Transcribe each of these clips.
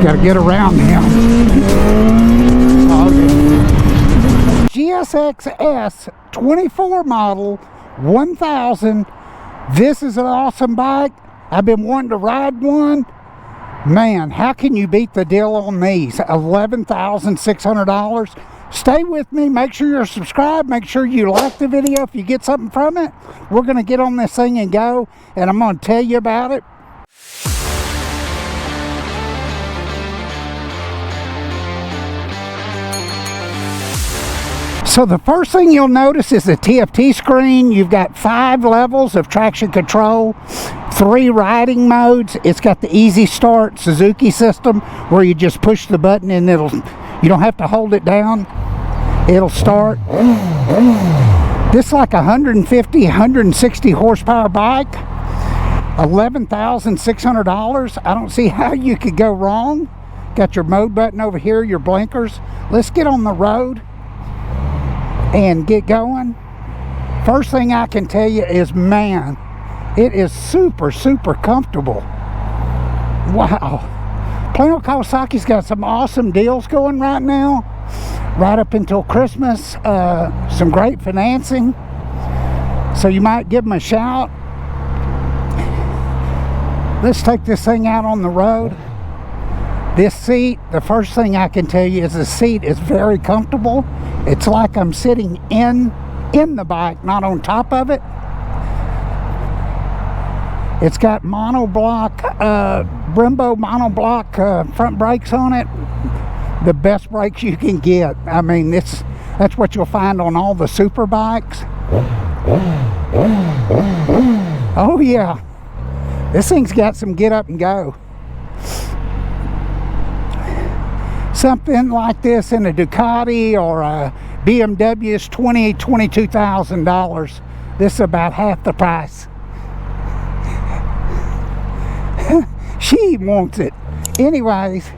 Gotta get around him. Oh, yeah. GSX 24 model 1000. This is an awesome bike. I've been wanting to ride one. Man, how can you beat the deal on these? $11,600. Stay with me. Make sure you're subscribed. Make sure you like the video if you get something from it. We're going to get on this thing and go, and I'm going to tell you about it. So the first thing you'll notice is the TFT screen. You've got 5 levels of traction control, 3 riding modes. It's got the easy start Suzuki system where you just push the button and you don't have to hold it down. It'll start. This is like 150, 160 horsepower bike. $11,600. I don't see how you could go wrong. Got your mode button over here, your blinkers. Let's get on the road and get going. First thing I can tell you is, man, it is super comfortable. Wow. Plano Kawasaki's got some awesome deals going right now, right up until Christmas. Some great financing, so you might give them a shout. Let's take this thing out on the road. This seat, the first thing I can tell you is the seat is very comfortable. It's like I'm sitting in the bike, not on top of it. It's got monoblock, Brembo monoblock front brakes on it. The best brakes you can get. I mean, that's what you'll find on all the super bikes. Oh yeah, this thing's got some get up and go. Something like this in a Ducati or a BMW is $22,000. This is about half the price. She wants it. Anyways,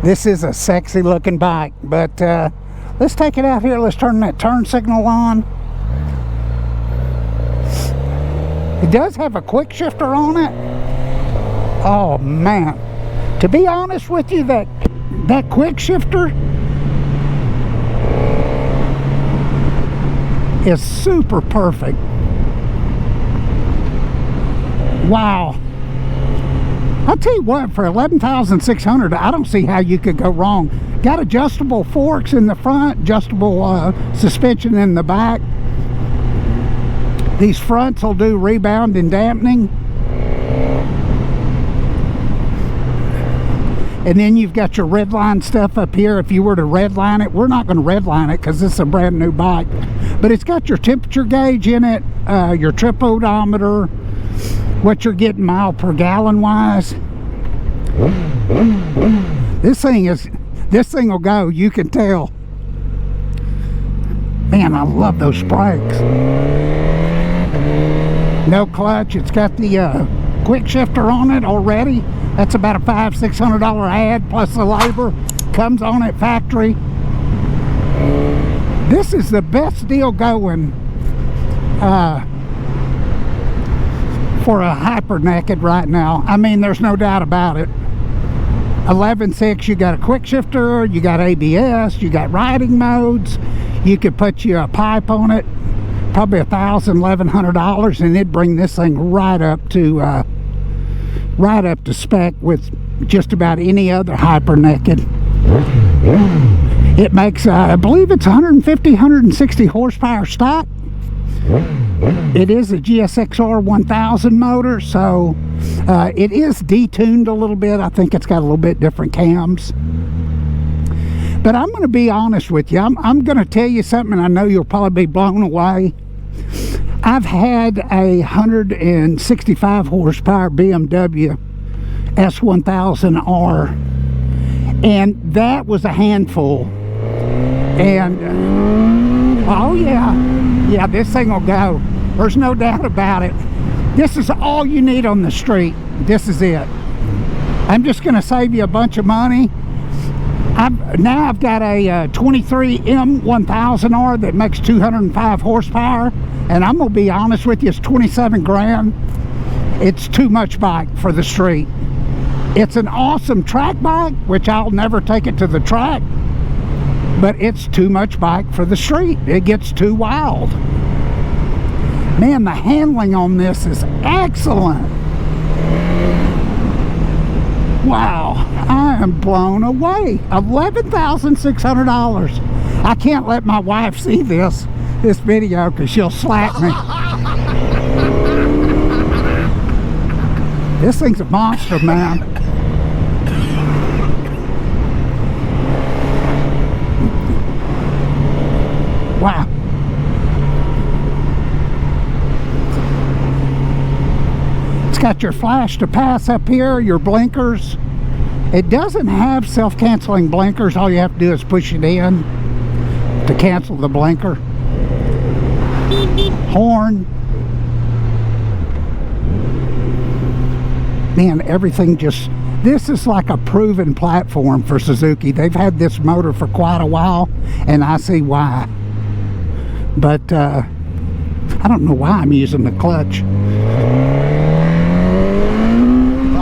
this is a sexy looking bike, but let's take it out here. Let's turn that turn signal on. It does have a quick shifter on it. Oh man, to be honest with you, that quick shifter is super perfect. Wow. I'll tell you what, for $11,600, I don't see how you could go wrong. Got adjustable forks in the front, adjustable suspension in the back. These fronts will do rebound and dampening. And then you've got your red line stuff up here. If you were to red line it, we're not going to red line it because this is a brand new bike. But it's got your temperature gauge in it, your trip odometer, what you're getting mile per gallon wise. This thing will go, you can tell. Man, I love those brakes. No clutch. It's got the quick shifter on it already. That's about a $500-600 ad plus the labor. Comes on at factory. This is the best deal going for a hyper naked right now. I mean, there's no doubt about it. 11.6, you got a quick shifter, you got ABS, you got riding modes. You could put you a pipe on it, probably $1,000-1,100, and it'd bring this thing right up to spec with just about any other hyper naked. It makes I believe it's 150-160 horsepower stock. It is a GSX-R 1000 motor, so it is detuned a little bit. I think it's got a little bit different cams. But I'm going to be honest with you. I'm going to tell you something, and I know you'll probably be blown away. I've had a 165 horsepower BMW S1000R, and that was a handful. And oh yeah, this thing will go. There's no doubt about it. This is all you need on the street. This is it. I'm just going to save you a bunch of money. I've got a 23 M1000R that makes 205 horsepower. And I'm gonna be honest with you, it's 27 grand. It's too much bike for the street. It's an awesome track bike, which I'll never take it to the track, but it's too much bike for the street. It gets too wild. Man, the handling on this is excellent. Wow, I am blown away. $11,600. I can't let my wife see this video because she'll slap me. This thing's a monster, man. Wow. It's got your flash to pass up here, your blinkers. It doesn't have self-canceling blinkers. All you have to do is push it in to cancel the blinker. Horn. Man, everything just... This is like a proven platform for Suzuki. They've had this motor for quite a while, and I see why. But I don't know why I'm using the clutch.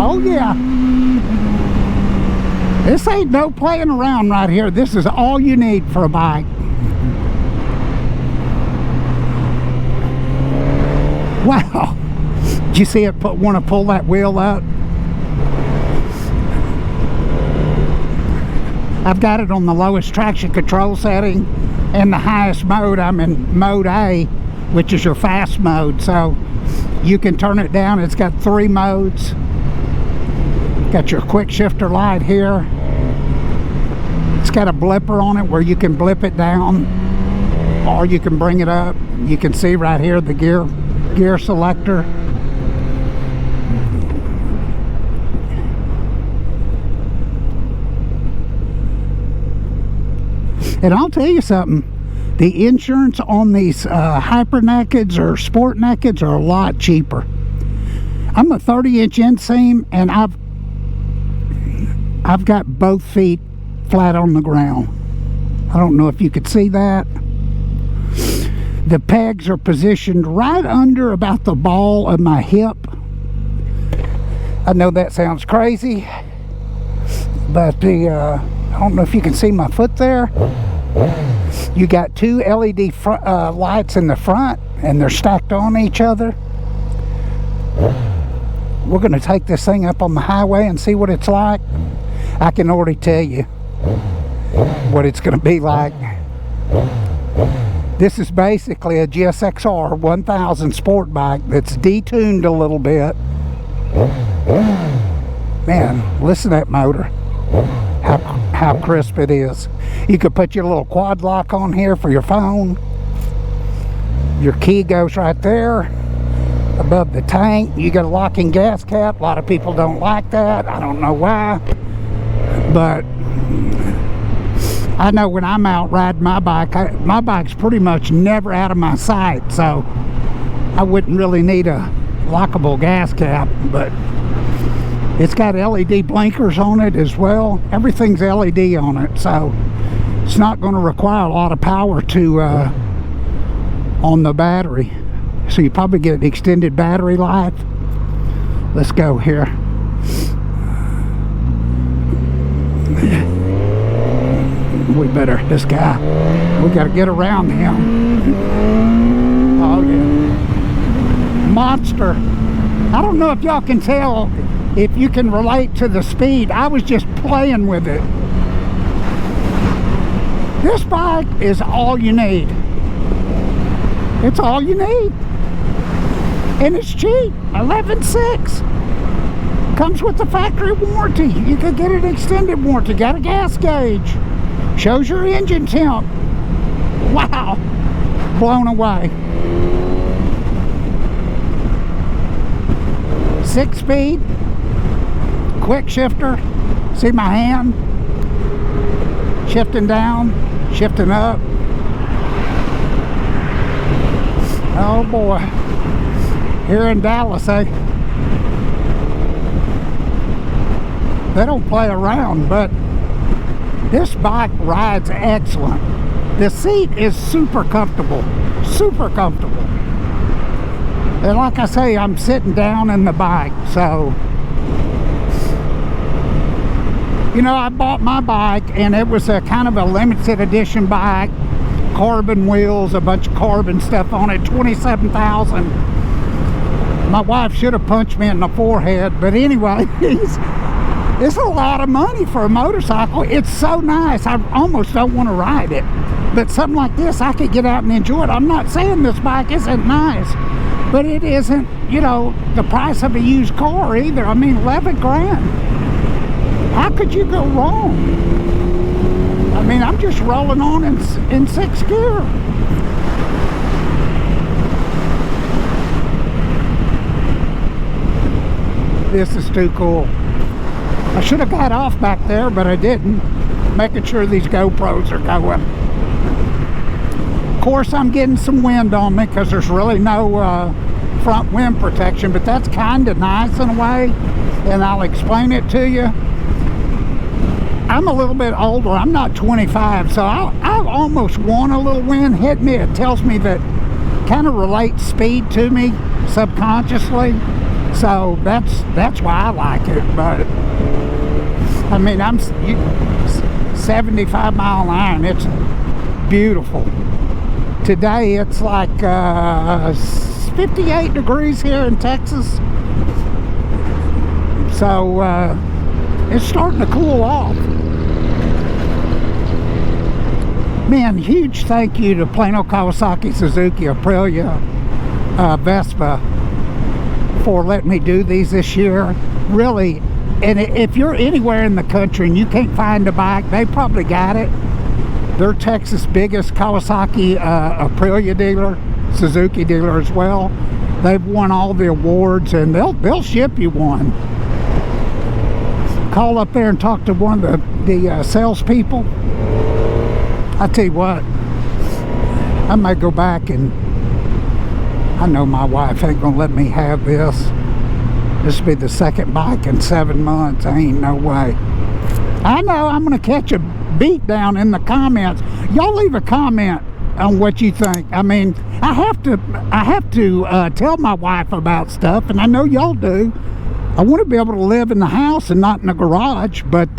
Oh yeah, this ain't no playing around right here. This is all you need for a bike. Wow, did you see it want to pull that wheel up? I've got it on the lowest traction control setting and the highest mode. I'm in mode A, which is your fast mode, so you can turn it down. It's got 3 modes. Got your quick shifter light here. It's got a blipper on it where you can blip it down or you can bring it up. You can see right here the gear selector. And I'll tell you something, the insurance on these hyper nakeds or sport nakeds are a lot cheaper. I'm a 30-inch inseam, and I've got both feet flat on the ground. I don't know if you could see that. The pegs are positioned right under about the ball of my hip. I know that sounds crazy, but I don't know if you can see my foot there. You got 2 LED lights in the front, and they're stacked on each other. We're going to take this thing up on the highway and see what it's like. I can already tell you what it's going to be like. This is basically a GSXR 1000 sport bike that's detuned a little bit. Man, listen to that motor. How crisp it is. You could put your little quad lock on here for your phone. Your key goes right there above the tank. You got a locking gas cap. A lot of people don't like that. I don't know why, but I know when I'm out riding my bike, my bike's pretty much never out of my sight, so I wouldn't really need a lockable gas cap. But it's got LED blinkers on it as well. Everything's LED on it, so it's not going to require a lot of power to on the battery. So you probably get an extended battery life. Let's go here. We better, this guy, we got to get around him. Oh yeah, monster. I don't know if y'all can tell, if you can relate to the speed. I was just playing with it. This bike is all you need. It's all you need. And it's cheap, $11,600. Comes with the factory warranty. You could get an extended warranty. Got a gas gauge. Shows your engine temp. Wow. Blown away. 6-speed. Quick shifter. See my hand? Shifting down, shifting up. Oh boy. Here in Dallas, they don't play around, but this bike rides excellent. The seat is super comfortable, super comfortable. And like I say, I'm sitting down in the bike, so you know, I bought my bike and it was a kind of a limited edition bike, carbon wheels, a bunch of carbon stuff on it, $27,000. My wife should have punched me in the forehead, but anyway, it's a lot of money for a motorcycle. It's so nice, I almost don't want to ride it, but something like this I could get out and enjoy it. I'm not saying this bike isn't nice, but it isn't, you know, the price of a used car either. I mean, 11 grand. How could you go wrong? I mean, I'm just rolling on in 6th gear. This is too cool. I should have got off back there, but I didn't. Making sure these GoPros are going. Of course, I'm getting some wind on me because there's really no front wind protection, but that's kind of nice in a way, and I'll explain it to you. I'm a little bit older. I'm not 25, so I almost want a little wind hit me. It tells me that kind of relates speed to me subconsciously, so that's why I like it. But I mean, I'm 75 mile an hour, and it's beautiful. Today it's like 58 degrees here in Texas, so it's starting to cool off. Man, huge thank you to Plano, Kawasaki, Suzuki, Aprilia, Vespa for letting me do these this year. Really, and if you're anywhere in the country and you can't find a bike, they probably got it. They're Texas' biggest Kawasaki, Aprilia dealer, Suzuki dealer as well. They've won all the awards, and they'll ship you one. Call up there and talk to one of the salespeople. I tell you what, I may go back, and I know my wife ain't gonna let me have this. This will be the second bike in 7 months. Ain't no way. I know I'm gonna catch a beat down in the comments. Y'all leave a comment on what you think. I mean, I have to tell my wife about stuff, and I know y'all do. I want to be able to live in the house and not in the garage, but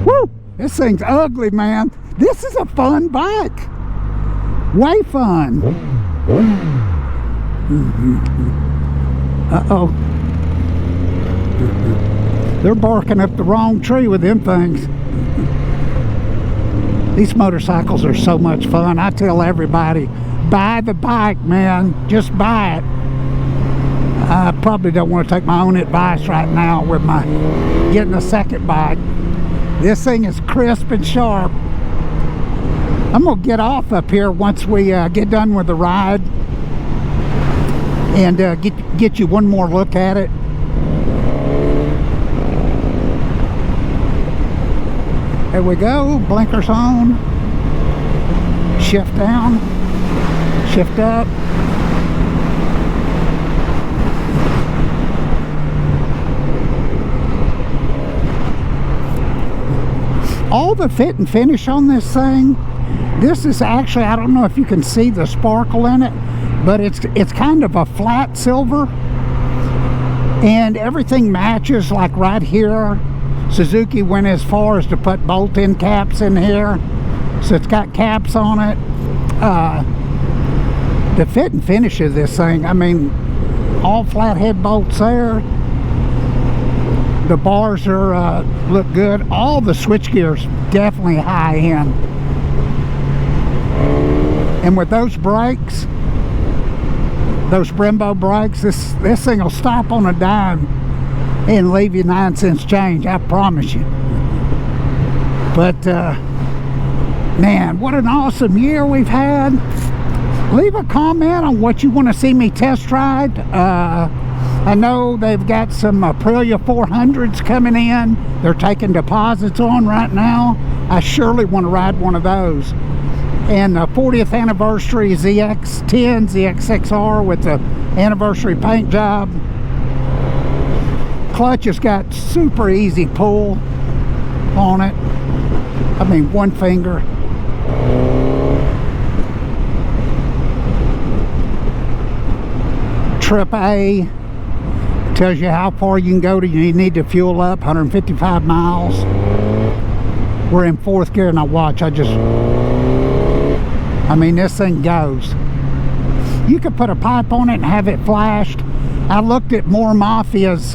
woo, this thing's ugly, man. This is a fun bike. Way fun. Uh-oh. They're barking up the wrong tree with them things. These motorcycles are so much fun. I tell everybody, buy the bike, man. Just buy it. I probably don't want to take my own advice right now with my getting a second bike. This thing is crisp and sharp. I'm going to get off up here once we get done with the ride and get you one more look at it. There we go. Blinkers on. Shift down. Shift up. All the fit and finish on this thing, this is actually, I don't know if you can see the sparkle in it, but it's kind of a flat silver, and everything matches. Like right here, Suzuki went as far as to put bolt-in caps in here, so it's got caps on it. The fit and finish of this thing, I mean, all flat head bolts there. The bars are look good. All the switch gears definitely high end. And with those brakes, those Brembo brakes, this thing will stop on a dime and leave you 9 cents change, I promise you. But man, what an awesome year we've had. Leave a comment on what you want to see me test ride. I know they've got some Aprilia 400s coming in. They're taking deposits on right now. I surely want to ride one of those. And the 40th anniversary ZX10, ZX6R with the anniversary paint job. Clutch has got super easy pull on it. I mean, one finger. Trip A tells you how far you can go to. You need to fuel up, 155 miles. We're in 4th gear, and I watch. I mean, this thing goes. You could put a pipe on it and have it flashed. I looked at More Mafia's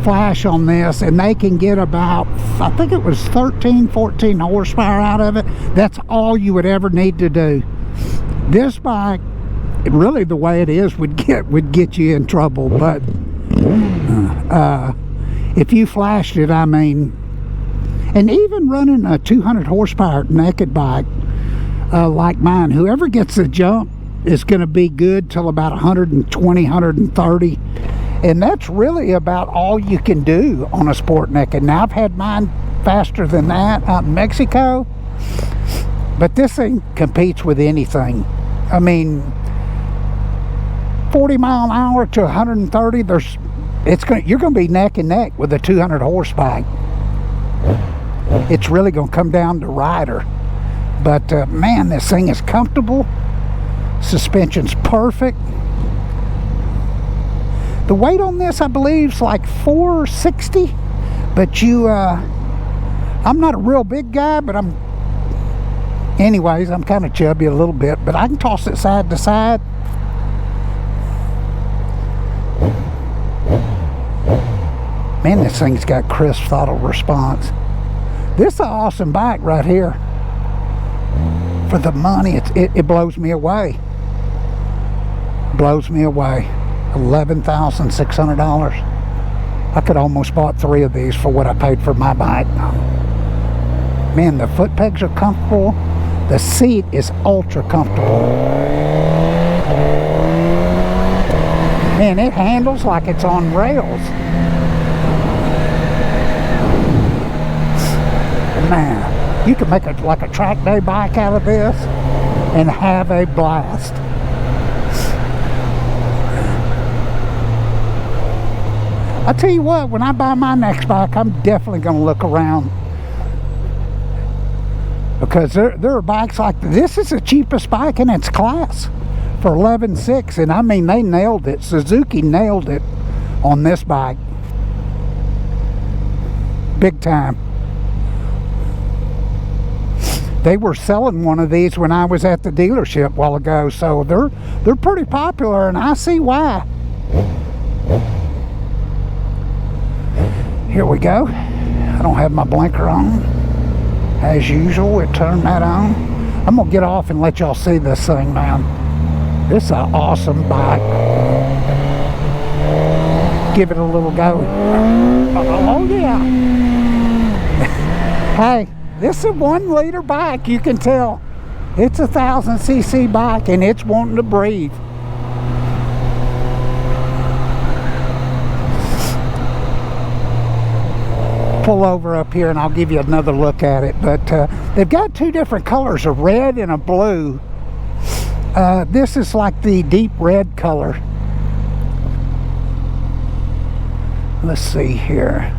flash on this, and they can get about, I think it was 14 horsepower out of it. That's all you would ever need to do. This bike, really the way it is, would get you in trouble. But if you flashed it, I mean, and even running a 200 horsepower naked bike like mine, whoever gets the jump is going to be good till about 120, 130. And that's really about all you can do on a sport naked. Now, I've had mine faster than that out in Mexico, but this thing competes with anything. I mean, 40 mile an hour to 130, you're going to be neck and neck with a 200 horse bike. It's really going to come down to rider. But man, this thing is comfortable. Suspension's perfect. The weight on this, I believe, is like 460. But I'm not a real big guy, but I'm kind of chubby a little bit, but I can toss it side to side. Man, this thing's got crisp throttle response. This is an awesome bike right here. For the money, it blows me away. Blows me away. $11,600. I could almost bought 3 of these for what I paid for my bike. Man, the foot pegs are comfortable. The seat is ultra comfortable. Man, it handles like it's on rails. Man, you can make like a track day bike out of this and have a blast. I tell you what, when I buy my next bike, I'm definitely going to look around, because there are bikes like this. Is the cheapest bike in its class for $11,600, and I mean, they nailed it. Suzuki nailed it on this bike, big time. They were selling one of these when I was at the dealership a while ago, so they're pretty popular, and I see why. Here we go. I don't have my blinker on. As usual, we turn that on. I'm going to get off and let y'all see this thing, man. This is an awesome bike. Give it a little go. Oh, yeah. Hey, this is a 1 liter bike, you can tell. It's a 1,000cc bike, and it's wanting to breathe. Pull over up here and I'll give you another look at it. But they've got 2 different colors, a red and a blue. This is like the deep red color. Let's see here.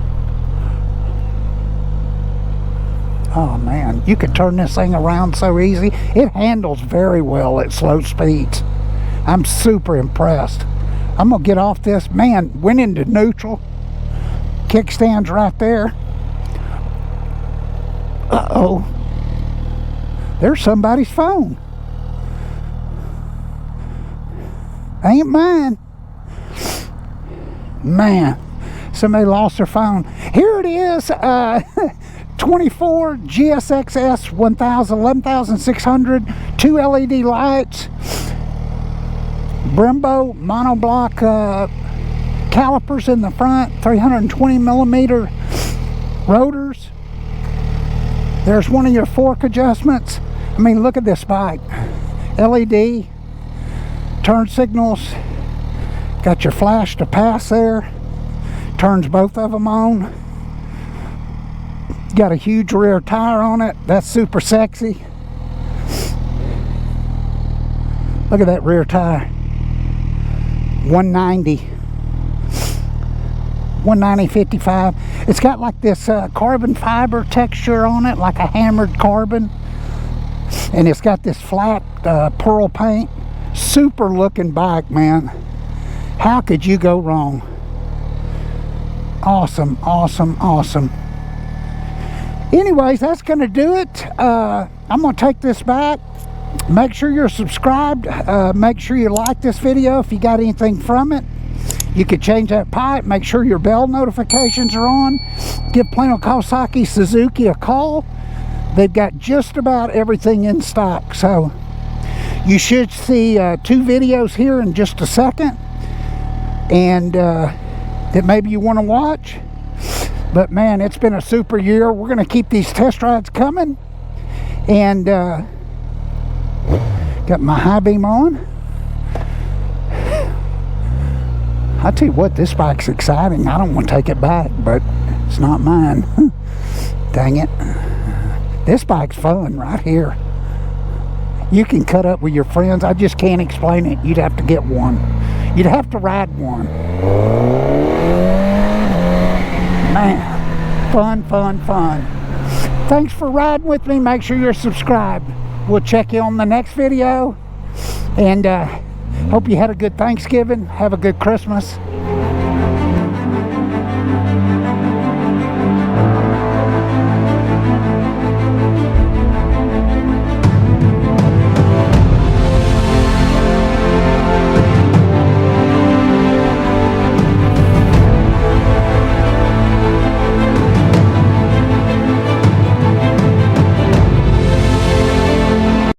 Oh man, you can turn this thing around so easy. It handles very well at slow speeds. I'm super impressed. I'm gonna get off this. Man, went into neutral. Kickstand's right there. Uh-oh. There's somebody's phone. Ain't mine. Man, somebody lost their phone. Here it is. 24 GSX 1000, 11,600, 2 LED lights, Brembo monoblock calipers in the front, 320 millimeter rotors. There's one of your fork adjustments. I mean, look at this bike. LED, turn signals, got your flash to pass there, turns both of them on. Got a huge rear tire on it. That's super sexy. Look at that rear tire. 190/55. It's got like this carbon fiber texture on it, like a hammered carbon, and it's got this flat pearl paint. Super looking bike, man. How could you go wrong? Awesome, awesome, awesome. Anyways, that's going to do it. I'm going to take this back. Make sure you're subscribed. Make sure you like this video if you got anything from it. You could change that pipe. Make sure your bell notifications are on. Give Plano Kawasaki Suzuki a call. They've got just about everything in stock. So you should see 2 videos here in just a second. And that maybe you want to watch. But man, it's been a super year. We're going to keep these test rides coming. And got my high beam on. I tell you what, this bike's exciting. I don't want to take it back, but it's not mine. Dang it. This bike's fun right here. You can cut up with your friends. I just can't explain it. You'd have to get one. You'd have to ride one. Man, fun, fun, fun. Thanks for riding with me. Make sure you're subscribed. We'll check you on the next video. And hope you had a good Thanksgiving. Have a good Christmas.